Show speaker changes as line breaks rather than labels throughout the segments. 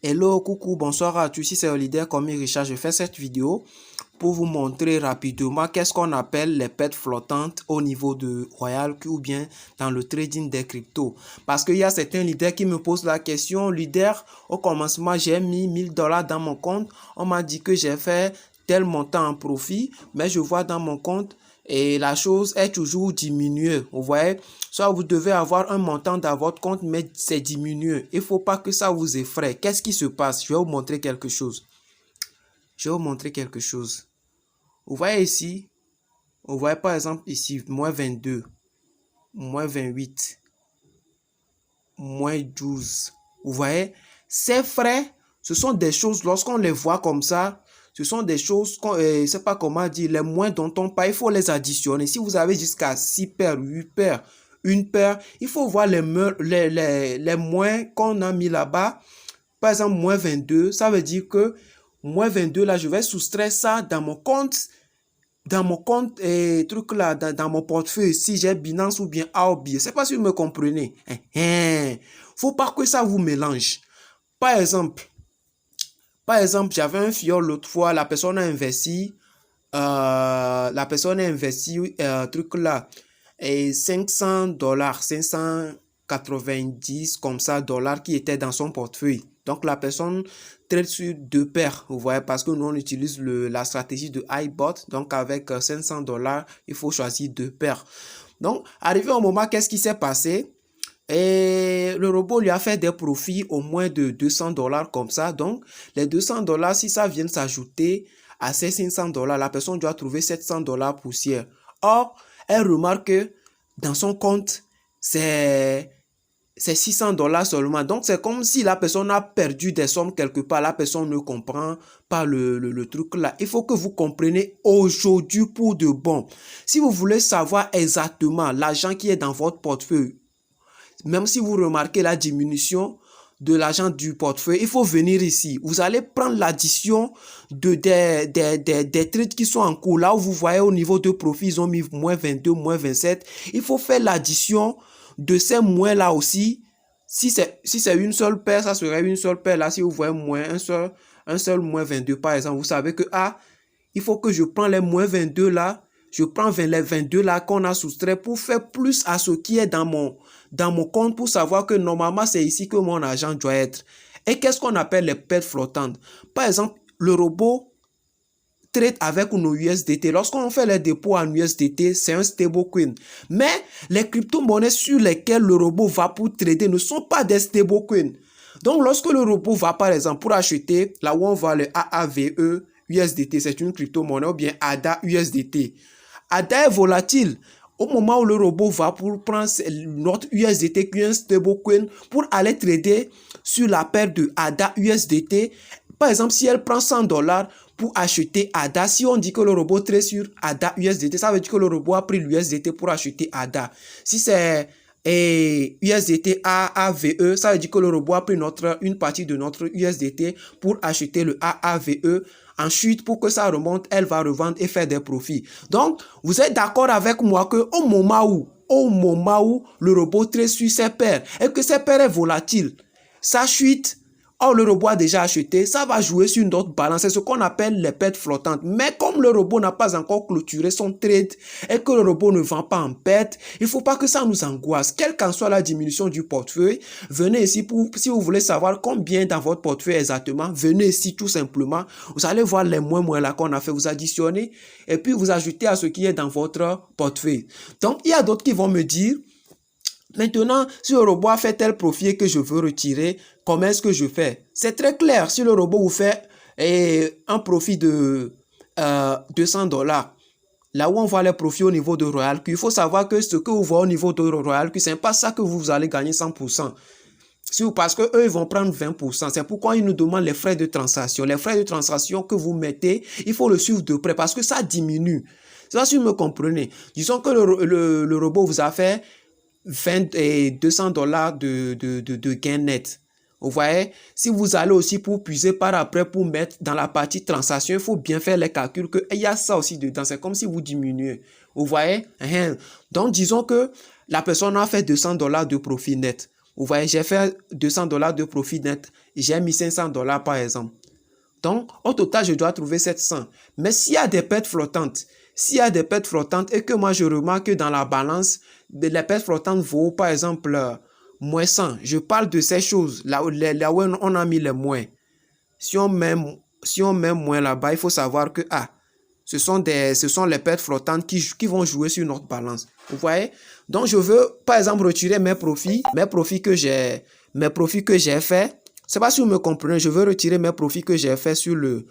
Hello, coucou, bonsoir à tous, ici c'est Olivier comme Richard. Je fais cette vidéo pour vous montrer rapidement qu'est-ce qu'on appelle les pertes flottantes au niveau de Royal Q ou bien dans le trading des cryptos. Parce qu'il y a certains leaders qui me posent la question, leader, au commencement j'ai mis 1000$ dans mon compte, on m'a dit que j'ai fait tel montant en profit, mais je vois dans mon compte et la chose est toujours diminuée, vous voyez. Soit vous devez avoir un montant dans votre compte, mais c'est diminué. Il ne faut pas que ça vous effraie. Qu'est-ce qui se passe? Je vais vous montrer quelque chose. Vous voyez ici, vous voyez par exemple ici, moins 22, moins 28, moins 12. Vous voyez, ces frais, ce sont des choses, lorsqu'on les voit comme ça, ce sont des choses, je ne sais pas comment dire, les moins dont on paye, il faut les additionner. Si vous avez jusqu'à 6 paires, 8 paires, une paire, il faut voir les moins qu'on a mis là-bas. Par exemple, moins 22, ça veut dire que moins 22, là, je vais soustraire ça dans mon compte et truc là, dans mon portefeuille, si j'ai Binance ou bien AOB. Je ne sais pas si vous me comprenez. Faut pas que ça vous mélange. Par exemple, j'avais un fiole l'autre fois, la personne a investi, truc là, et $500, 590 comme ça dollars qui étaient dans son portefeuille. Donc la personne trade sur deux paires, vous voyez, parce que nous on utilise la stratégie de iBot. Donc avec $500, il faut choisir deux paires. Donc arrivé au moment, qu'est-ce qui s'est passé? Et le robot lui a fait des profits au moins de $200 comme ça. Donc les $200, si ça vient s'ajouter à ces $500, la personne doit trouver $700 poussière. Or, elle remarque que dans son compte, c'est $600 seulement. Donc, c'est comme si la personne a perdu des sommes quelque part. La personne ne comprend pas le truc là. Il faut que vous compreniez aujourd'hui pour de bon. Si vous voulez savoir exactement l'argent qui est dans votre portefeuille, même si vous remarquez la diminution de l'argent du portefeuille, il faut venir ici. Vous allez prendre l'addition des trades qui sont en cours. Là où vous voyez au niveau de profit, ils ont mis moins 22, moins 27. Il faut faire l'addition de ces moins là aussi. Si c'est une seule paire, ça serait une seule paire. Là, si vous voyez moins, un seul moins 22 par exemple, vous savez que il faut que je prends les moins 22 là. Je prends les 22 là qu'on a soustrait pour faire plus à ce qui est dans mon compte pour savoir que normalement c'est ici que mon argent doit être. Et qu'est-ce qu'on appelle les pertes flottantes? Par exemple, le robot trade avec nos USDT. Lorsqu'on fait les dépôts en USDT, c'est un stablecoin. Mais les crypto-monnaies sur lesquelles le robot va pour trader ne sont pas des stablecoins. Donc, lorsque le robot va, par exemple, pour acheter, là où on voit le AAVE USDT, c'est une crypto-monnaie, ou bien ADA USDT. ADA est volatile. Au moment où le robot va pour prendre notre USDT qui est un stablecoin pour aller trader sur la paire de ADA USDT, par exemple, si elle prend $100 pour acheter ADA, si on dit que le robot trade sur ADA USDT, ça veut dire que le robot a pris l'USDT pour acheter ADA. Si c'est USDT AAVE, ça veut dire que le robot a pris une partie de notre USDT pour acheter le AAVE. Ensuite, pour que ça remonte, elle va revendre et faire des profits. Donc, vous êtes d'accord avec moi que au moment où le robot trade sur ses paires et que ses paires est volatile, ça chute. Or, le robot a déjà acheté, ça va jouer sur notre balance. C'est ce qu'on appelle les pertes flottantes. Mais comme le robot n'a pas encore clôturé son trade et que le robot ne vend pas en perte, il ne faut pas que ça nous angoisse. Quelle qu'en soit la diminution du portefeuille, venez ici si vous voulez savoir combien dans votre portefeuille exactement, venez ici tout simplement. Vous allez voir les moins là qu'on a fait, vous additionnez et puis vous ajoutez à ce qui est dans votre portefeuille. Donc, il y a d'autres qui vont me dire, maintenant, si le robot a fait tel profit et que je veux retirer, comment est-ce que je fais? C'est très clair. Si le robot vous fait un profit de $200, là où on voit les profits au niveau de Royal Q, il faut savoir que ce que vous voyez au niveau de Royal Q, ce n'est pas ça que vous allez gagner 100%. Parce qu'eux, ils vont prendre 20%. C'est pourquoi ils nous demandent les frais de transaction. Les frais de transaction que vous mettez, il faut le suivre de près parce que ça diminue. C'est ça, si vous me comprenez. Disons que le robot vous a fait $200 de gain net. Vous voyez, si vous allez aussi pour puiser par après pour mettre dans la partie transaction, il faut bien faire les calculs que il y a ça aussi dedans. C'est comme si vous diminuez. Vous voyez? Donc, disons que la personne a fait $200 de profit net. Vous voyez, j'ai fait 200 dollars de profit net. J'ai mis 500 dollars par exemple. Donc, au total, je dois trouver 700. Mais s'il y a des pertes flottantes, et que moi, je remarque que dans la balance, les pertes flottantes vaut, par exemple, moins 100. Je parle de ces choses, là où on a mis les moins. Si on met moins là-bas, il faut savoir que, ce sont les pertes flottantes qui vont jouer sur notre balance. Vous voyez? Donc, je veux, par exemple, retirer mes profits que j'ai fait. C'est pas si vous me comprenez, je veux retirer mes profits que j'ai fait sur le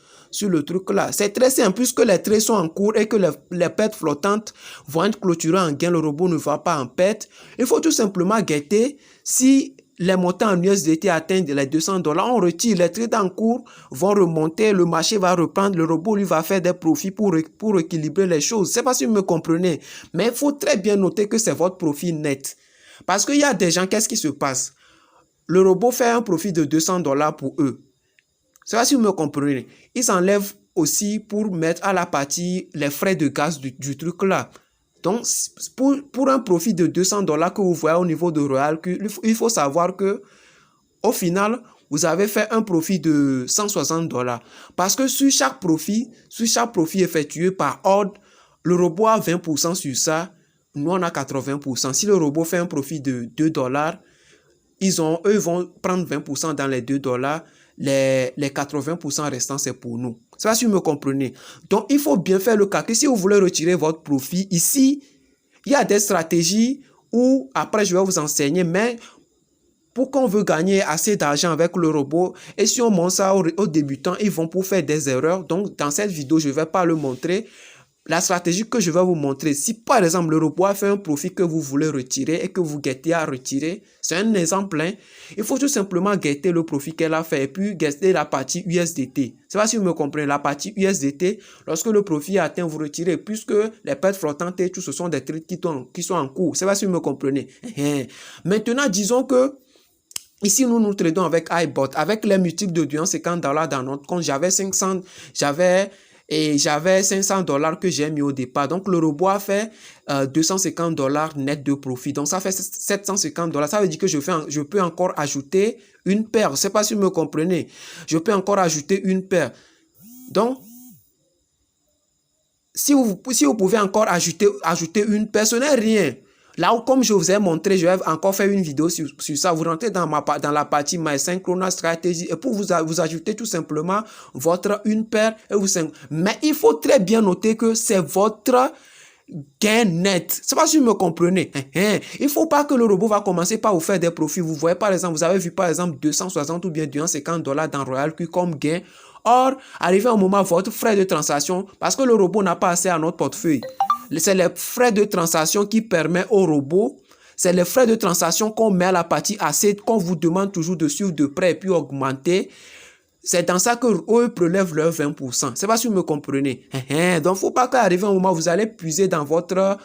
truc là. C'est très simple, puisque les trades sont en cours et que les pertes flottantes vont être clôturées en gain, le robot ne va pas en perte. Il faut tout simplement guetter si les montants en USDT atteignent les 200 dollars, on retire, les trades en cours vont remonter, le marché va reprendre, le robot lui va faire des profits pour équilibrer les choses. C'est pas si vous me comprenez, mais il faut très bien noter que c'est votre profit net. Parce qu'il y a des gens, qu'est-ce qui se passe? Le robot fait un profit de 200 dollars pour eux. C'est pas si vous me comprenez. Ils enlèvent aussi pour mettre à la partie les frais de gaz du truc là. Donc, pour un profit de 200 dollars que vous voyez au niveau de Royal Q, il faut savoir que au final, vous avez fait un profit de 160 dollars. Parce que sur chaque profit effectué par ordre, le robot a 20% sur ça. Nous, on a 80%. Si le robot fait un profit de 2 dollars, eux vont prendre 20% dans les 2 dollars. Les 80% restants, c'est pour nous. C'est pas si vous me comprenez. Donc, il faut bien faire le calcul. Si vous voulez retirer votre profit, ici, il y a des stratégies où, après, je vais vous enseigner, mais pour qu'on veut gagner assez d'argent avec le robot, et si on montre ça aux débutants, ils vont pour faire des erreurs. Donc, dans cette vidéo, je ne vais pas le montrer. La stratégie que je vais vous montrer, si par exemple le robot a fait un profit que vous voulez retirer et que vous guettez à retirer, c'est un exemple, hein. Il faut tout simplement guetter le profit qu'elle a fait et puis guetter la partie USDT. C'est pas si vous me comprenez, la partie USDT, lorsque le profit est atteint, vous retirez, puisque les pertes flottantes et tout, ce sont des trades qui sont en cours. C'est pas si vous me comprenez. Maintenant, disons que ici, nous tradons avec iBot, avec les multiples de 250 dollars dans notre compte. J'avais 500 dollars que j'ai mis au départ. Donc, le robot a fait 250 dollars net de profit. Donc, ça fait 750 dollars. Ça veut dire que je peux encore ajouter une paire. Je ne sais pas si vous me comprenez. Je peux encore ajouter une paire. Donc, si vous pouvez encore ajouter une paire, ce n'est rien. Là où, comme je vous ai montré, je vais encore faire une vidéo sur ça. Vous rentrez dans la partie My Synchronous Strategy et pour vous ajouter tout simplement une paire. Mais il faut très bien noter que c'est votre gain net. C'est pas si vous me comprenez. Il faut pas que le robot va commencer par vous faire des profits. Vous voyez par exemple, vous avez vu par exemple 260 ou bien 250 dollars dans Royal Q comme gain. Or, arrivé un moment, votre frais de transaction, parce que le robot n'a pas accès à notre portefeuille. C'est les frais de transaction qui permettent au robot, c'est les frais de transaction qu'on met à la partie assez, qu'on vous demande toujours de suivre de près et puis augmenter. C'est dans ça qu'eux prélèvent leurs 20%. C'est pas si vous me comprenez. Donc, il ne faut pas qu'arrive un moment, vous allez puiser dans votre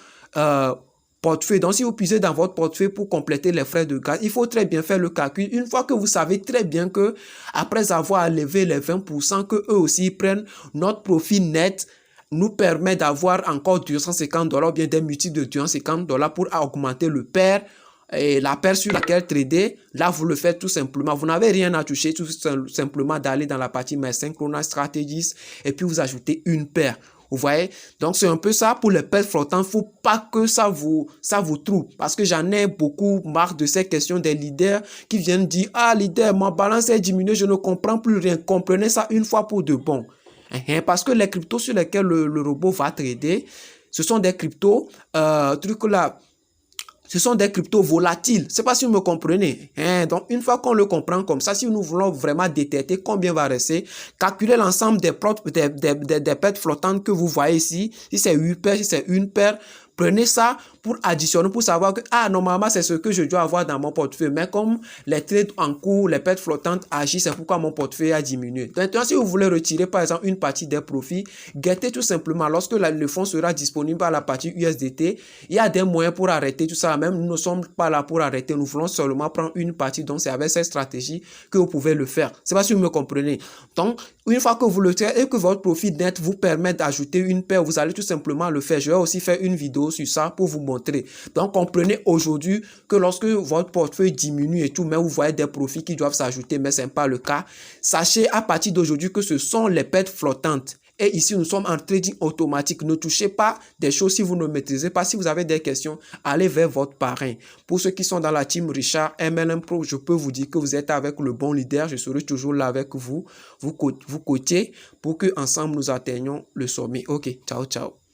portefeuille. Donc, si vous puisez dans votre portefeuille pour compléter les frais de gaz, il faut très bien faire le calcul. Une fois que vous savez très bien que, après avoir levé les 20%, que eux aussi prennent notre profit net, nous permet d'avoir encore 250 dollars, bien des multiples de 250 dollars pour augmenter le paire et la paire sur laquelle trader. Là, vous le faites tout simplement. Vous n'avez rien à toucher, tout simplement d'aller dans la partie My Synchronous Strategies et puis vous ajoutez une paire. Vous voyez? Donc, c'est un peu ça pour les pertes flottantes. Il ne faut pas que ça vous trouble. Parce que j'en ai beaucoup marre de ces questions des leaders qui viennent dire « Ah, leader, ma balance est diminuée, je ne comprends plus rien. » Comprenez ça une fois pour de bon. Parce que les cryptos sur lesquels le robot va trader, ce sont des cryptos, ce sont des cryptos volatiles. Je ne sais pas si vous me comprenez. Donc, une fois qu'on le comprend comme ça, si nous voulons vraiment détecter combien va rester, calculez l'ensemble des pertes flottantes que vous voyez ici. Si c'est 8 paires, si c'est une paire, prenez ça pour additionner, pour savoir que, normalement, c'est ce que je dois avoir dans mon portefeuille. Mais comme les trades en cours, les pertes flottantes agissent, c'est pourquoi mon portefeuille a diminué. Maintenant, si vous voulez retirer, par exemple, une partie des profits, guettez tout simplement. Lorsque le fonds sera disponible à la partie USDT, il y a des moyens pour arrêter tout ça. Même nous ne sommes pas là pour arrêter. Nous voulons seulement prendre une partie. Donc, c'est avec cette stratégie que vous pouvez le faire. C'est pas si vous me comprenez. Donc, une fois que vous le faites et que votre profit net vous permet d'ajouter une paire, vous allez tout simplement le faire. Je vais aussi faire une vidéo sur ça pour vous montrer montrer. Donc, comprenez aujourd'hui que lorsque votre portefeuille diminue et tout, mais vous voyez des profits qui doivent s'ajouter, mais ce n'est pas le cas. Sachez à partir d'aujourd'hui que ce sont les pertes flottantes. Et ici, nous sommes en trading automatique. Ne touchez pas des choses si vous ne maîtrisez pas. Si vous avez des questions, allez vers votre parrain. Pour ceux qui sont dans la team Richard MLM Pro, je peux vous dire que vous êtes avec le bon leader. Je serai toujours là avec vous. Vous coacher pour que ensemble nous atteignions le sommet. Ok, ciao, ciao.